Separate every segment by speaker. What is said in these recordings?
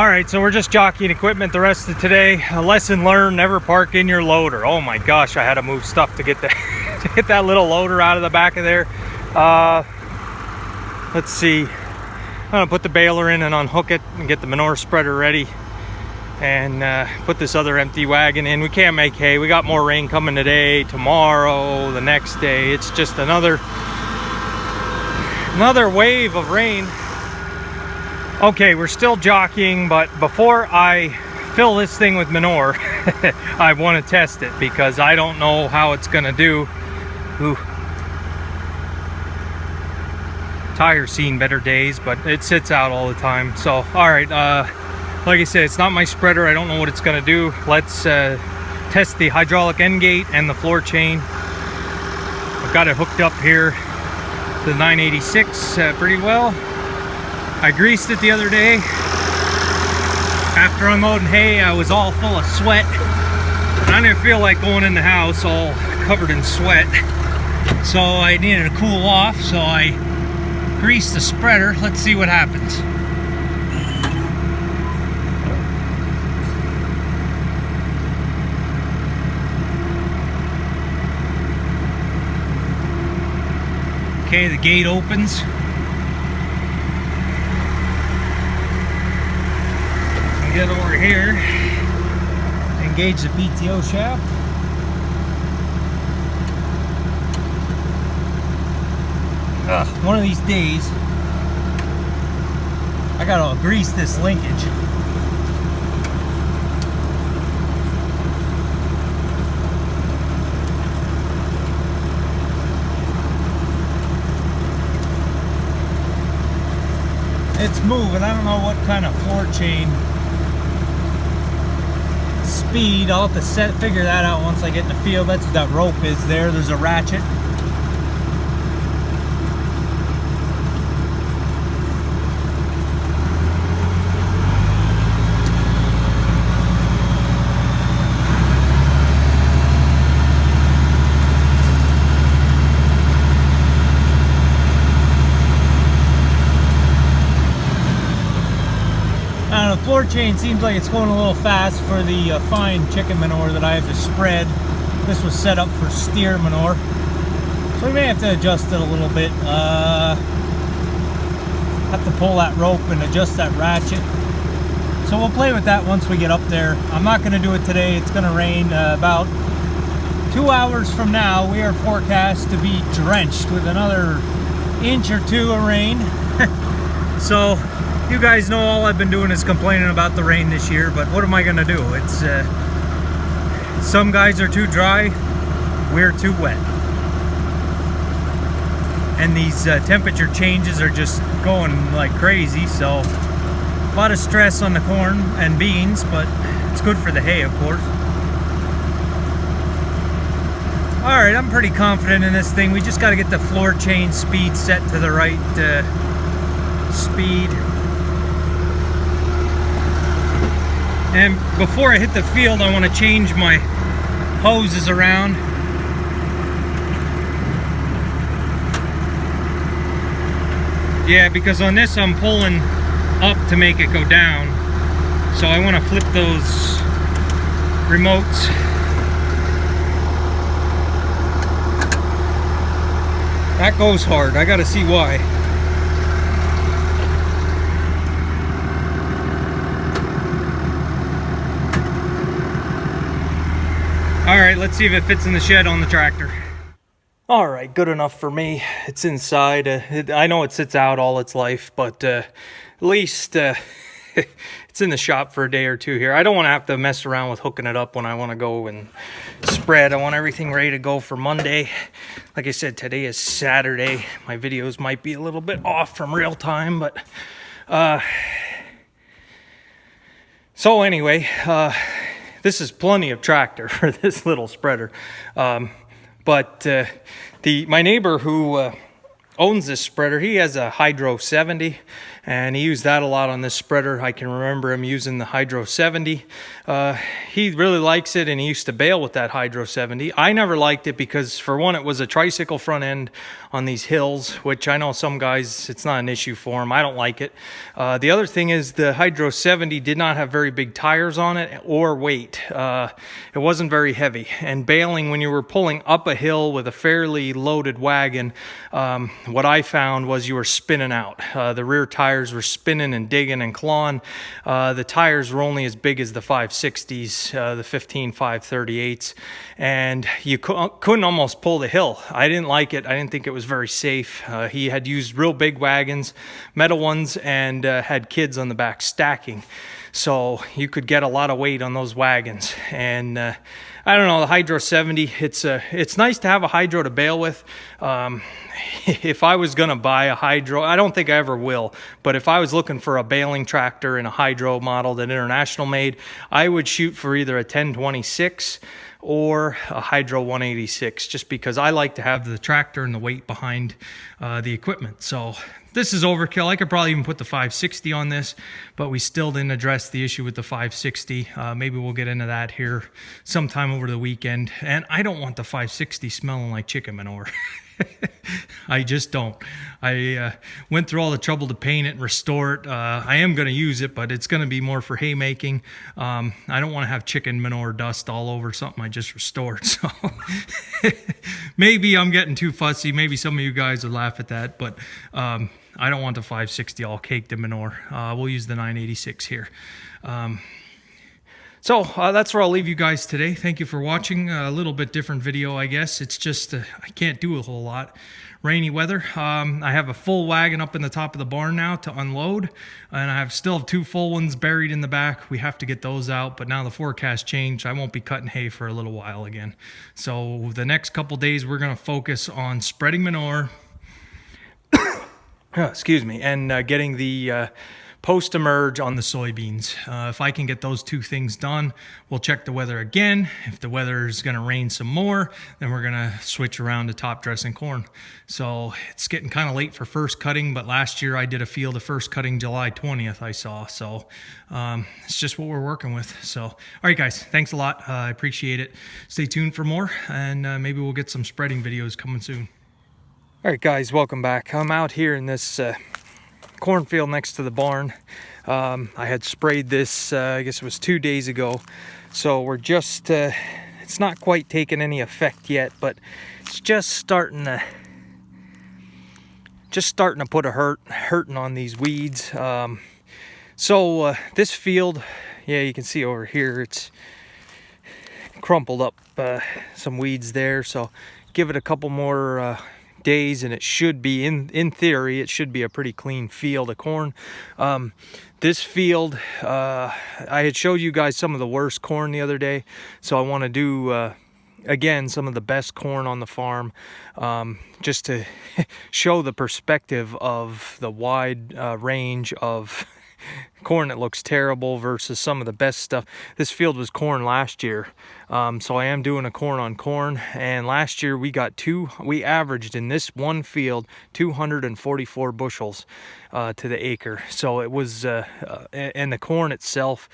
Speaker 1: All right, so we're just jockeying equipment the rest of today. A lesson learned: never park in your loader. Oh my gosh, I had to move stuff to get that to get that little loader out of the back of there. Let's see. I'm gonna put the baler in and unhook it and get the manure spreader ready, and put this other empty wagon in. We can't make hay. We got more rain coming today, tomorrow, the next day. It's just another wave of rain. Okay, we're still jockeying, but before I fill this thing with manure, I want to test it because I don't know how it's gonna do. Ooh. Tire's seen better days, but it sits out all the time. So, all right, like I said, it's not my spreader. I don't know what it's gonna do. Let's test the hydraulic end gate and the floor chain. I've got it hooked up here to the 986 pretty well. I greased it the other day. After unloading hay, I was all full of sweat. And I didn't feel like going in the house all covered in sweat. So I needed to cool off, so I greased the spreader. Let's see what happens. Okay, the gate opens. Get over here, engage the PTO shaft. One of these days, I gotta grease this linkage. It's moving. I don't know what kind of floor chain speed. I'll have to figure that out once I get in the field. That's what that rope is there. There's a ratchet. The floor chain seems like it's going a little fast for the fine chicken manure that I have to spread. This was set up for steer manure, so we may have to adjust it a little bit. Have to pull that rope and adjust that ratchet. So we'll play with that once we get up there. I'm not going to do it today. It's going to rain about 2 hours from now. We are forecast to be drenched with another inch or two of rain. So you guys know all I've been doing is complaining about the rain this year, but what am I gonna do? It's some guys are too dry, we're too wet. And these temperature changes are just going like crazy, so a lot of stress on the corn and beans, but it's good for the hay, of course. All right, I'm pretty confident in this thing. We just got to get the floor chain speed set to the right speed. And before I hit the field, I want to change my hoses around. Yeah, because on this I'm pulling up to make it go down. So I want to flip those remotes. That goes hard. I gotta see why. Alright, let's see if it fits in the shed on the tractor. Alright, good enough for me. It's inside. I know it sits out all its life, but at least it's in the shop for a day or two here. I don't want to have to mess around with hooking it up when I want to go and spread. I want everything ready to go for Monday. Like I said, today is Saturday. My videos might be a little bit off from real time, but so anyway, this is plenty of tractor for this little spreader. But my neighbor who owns this spreader, he has a Hydro 70, and he used that a lot on this spreader. I can remember him using the Hydro 70. He really likes it, and he used to bale with that Hydro 70. I never liked it because, for one, it was a tricycle front end on these hills, which I know some guys, it's not an issue for them. I don't like it. The other thing is the Hydro 70 did not have very big tires on it or weight. It wasn't very heavy, and baling when you were pulling up a hill with a fairly loaded wagon, what I found was you were spinning out. The rear tires were spinning and digging and clawing. The tires were only as big as the 560s, the 15 538s, and you couldn't almost pull the hill. I didn't like it. I didn't think it was very safe. He had used real big wagons, metal ones, and had kids on the back stacking, so you could get a lot of weight on those wagons. And I don't know, the Hydro 70, it's nice to have a Hydro to bale with. If I was gonna buy a Hydro, I don't think I ever will, but if I was looking for a baling tractor in a Hydro model that International made, I would shoot for either a 1026 or a Hydro 186, just because I like to have the tractor and the weight behind the equipment. So this is overkill. I could probably even put the 560 on this, but we still didn't address the issue with the 560. Maybe we'll get into that here sometime over the weekend. And I don't want the 560 smelling like chicken manure. I just don't. I went through all the trouble to paint it and restore it. I am going to use it, but it's going to be more for haymaking. I don't want to have chicken manure dust all over something I just restored. So maybe I'm getting too fussy. Maybe some of you guys would laugh at that, but I don't want the 560 all caked in manure. We'll use the 986 here. So that's where I'll leave you guys today. Thank you for watching. A little bit different video, I guess. It's just I can't do a whole lot. Rainy weather. I have a full wagon up in the top of the barn now to unload, and I still have 2 full ones buried in the back. We have to get those out, but now the forecast changed. I won't be cutting hay for a little while again. So the next couple days we're going to focus on spreading manure, excuse me, and getting the post-emerge on the soybeans. If I can get those 2 things done, we'll check the weather again. If the weather is going to rain some more, then we're going to switch around to top dressing corn. So it's getting kind of late for first cutting, but last year I did a field of first cutting July 20th, I saw. So it's just what we're working with. So, all right, guys, thanks a lot. I appreciate it. Stay tuned for more, and maybe we'll get some spreading videos coming soon. All right, guys, welcome back. I'm out here in this cornfield next to the barn. I had sprayed this, I guess it was 2 days ago. So we're just, it's not quite taking any effect yet, but it's just starting to put a hurting on these weeds. So this field, yeah, you can see over here, it's crumpled up some weeds there. So give it a couple more days and it should be, in theory, it should be a pretty clean field of corn. This field, I had showed you guys some of the worst corn the other day, so I want to do again some of the best corn on the farm, just to show the perspective of the wide range of corn that looks terrible versus some of the best stuff. This field was corn last year, so I am doing a corn on corn, and last year we averaged in this one field 244 bushels to the acre. So it was and the corn itself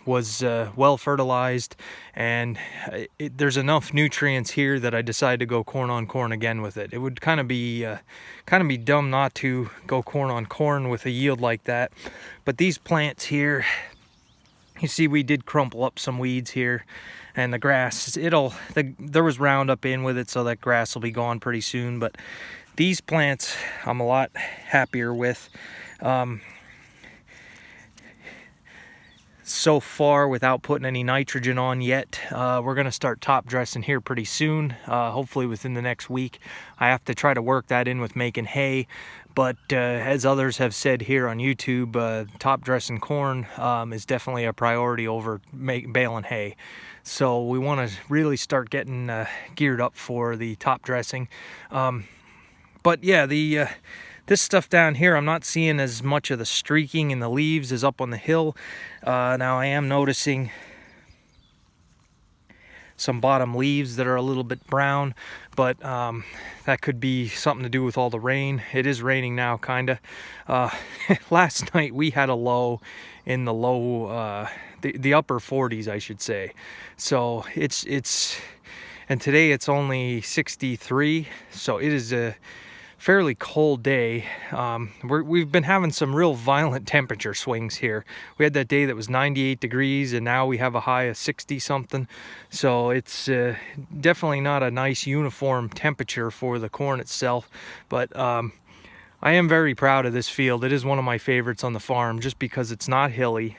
Speaker 1: was well fertilized, and there's enough nutrients here that I decided to go corn on corn again with it. It would kind of be dumb not to go corn on corn with a yield like that. But these plants here, you see, we did crumple up some weeds here, and the grass, there was Roundup in with it, so that grass will be gone pretty soon. But these plants I'm a lot happier with. So far, without putting any nitrogen on yet, we're going to start top dressing here pretty soon, hopefully within the next week. I have to try to work that in with making hay, but as others have said here on YouTube, top dressing corn is definitely a priority over baling hay. So we want to really start getting geared up for the top dressing. But yeah, this stuff down here, I'm not seeing as much of the streaking in the leaves as up on the hill. Now I am noticing some bottom leaves that are a little bit brown, but that could be something to do with all the rain. It is raining now, kinda. Last night we had a low in the the upper 40s, I should say. So and today it's only 63, so it is a fairly cold day. We've been having some real violent temperature swings here. We had that day that was 98 degrees, and now we have a high of 60 something. So it's definitely not a nice uniform temperature for the corn itself. But I am very proud of this field. It is one of my favorites on the farm just because it's not hilly.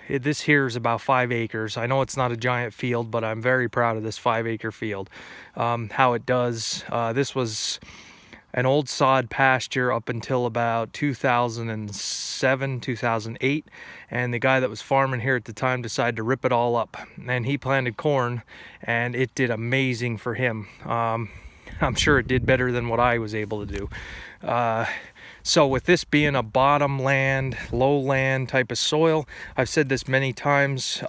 Speaker 1: This here is about 5 acres. I know it's not a giant field, but I'm very proud of this 5-acre field. How it does. This was an old sod pasture up until about 2007, 2008. And the guy that was farming here at the time decided to rip it all up. And he planted corn, and it did amazing for him. I'm sure it did better than what I was able to do. So with this being a bottomland, lowland type of soil, I've said this many times,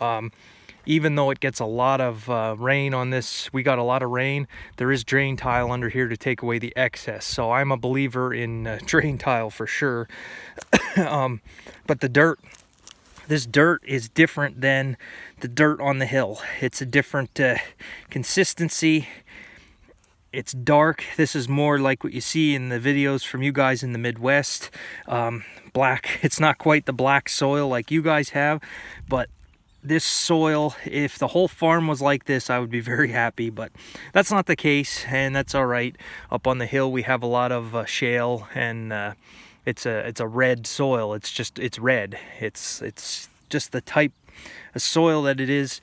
Speaker 1: even though it gets a lot of rain on this, we got a lot of rain, there is drain tile under here to take away the excess. So I'm a believer in drain tile for sure. But the dirt, this dirt is different than the dirt on the hill. It's a different consistency. It's dark. This is more like what you see in the videos from you guys in the Midwest. Black. It's not quite the black soil like you guys have, but this soil, if the whole farm was like this, I would be very happy, but that's not the case, and that's all right. Up on the hill we have a lot of shale, and it's a red soil. It's red. It's just the type of soil that it is.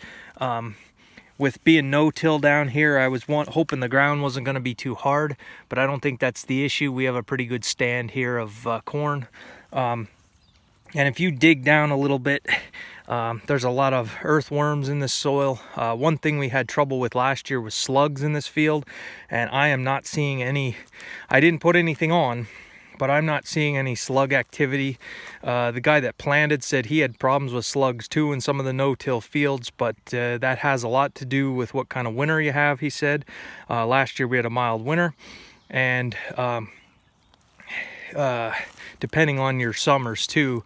Speaker 1: With being no-till down here, I was hoping the ground wasn't going to be too hard, but I don't think that's the issue. We have a pretty good stand here of corn. And if you dig down a little bit, there's a lot of earthworms in this soil. One thing we had trouble with last year was slugs in this field, and I am not seeing any. I didn't put anything on, but I'm not seeing any slug activity. The guy that planted said he had problems with slugs too in some of the no-till fields, but that has a lot to do with what kind of winter you have, he said. Last year we had a mild winter, and depending on your summers too,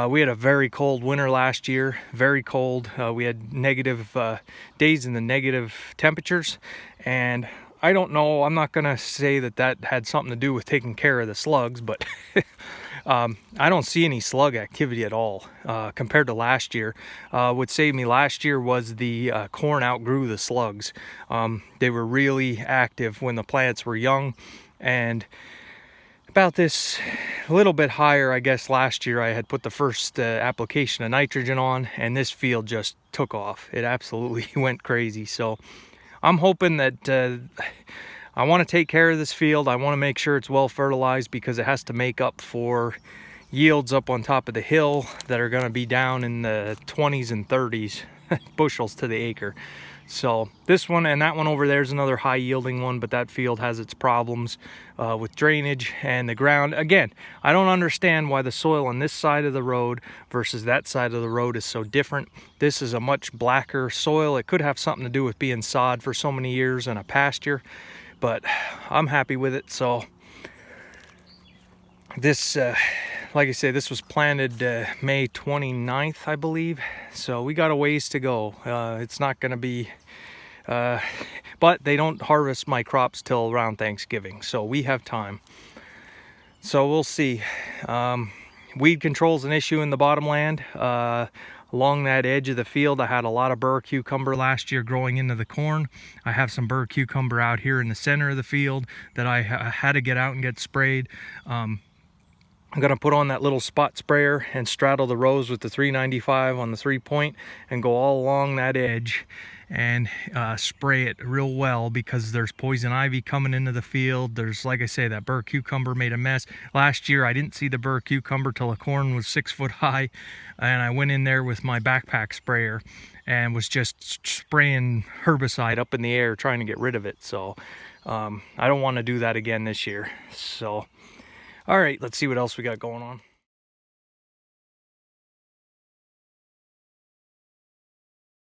Speaker 1: we had a very cold winter last year, very cold. We had negative days in the negative temperatures, and I don't know, I'm not gonna say that had something to do with taking care of the slugs, but I don't see any slug activity at all compared to last year. What saved me last year was the corn outgrew the slugs. They were really active when the plants were young, and about this a little bit higher, I guess last year I had put the first application of nitrogen on, and this field just took off. It absolutely went crazy. So I'm hoping that I want to take care of this field. I want to make sure it's well fertilized because it has to make up for yields up on top of the hill that are going to be down in the 20s and 30s bushels to the acre. So this one and that one over there is another high yielding one, but that field has its problems with drainage and the ground. Again, I don't understand why the soil on this side of the road versus that side of the road is so different. This is a much blacker soil. It could have something to do with being sod for so many years and a pasture, but I'm happy with it. So this, like I say, this was planted May 29th, I believe. So we got a ways to go. It's not going to be, but they don't harvest my crops till around Thanksgiving. So we have time. So we'll see. Weed control is an issue in the bottomland. Along that edge of the field, I had a lot of burr cucumber last year growing into the corn. I have some burr cucumber out here in the center of the field that I had to get out and get sprayed. I'm going to put on that little spot sprayer and straddle the rows with the 395 on the 3-point and go all along that edge and spray it real well, because there's poison ivy coming into the field. There's, like I say, that burr cucumber made a mess. Last year I didn't see the burr cucumber till the corn was 6 foot high, and I went in there with my backpack sprayer and was just spraying herbicide up in the air trying to get rid of it. So I don't want to do that again this year. So all right, let's see what else we got going on.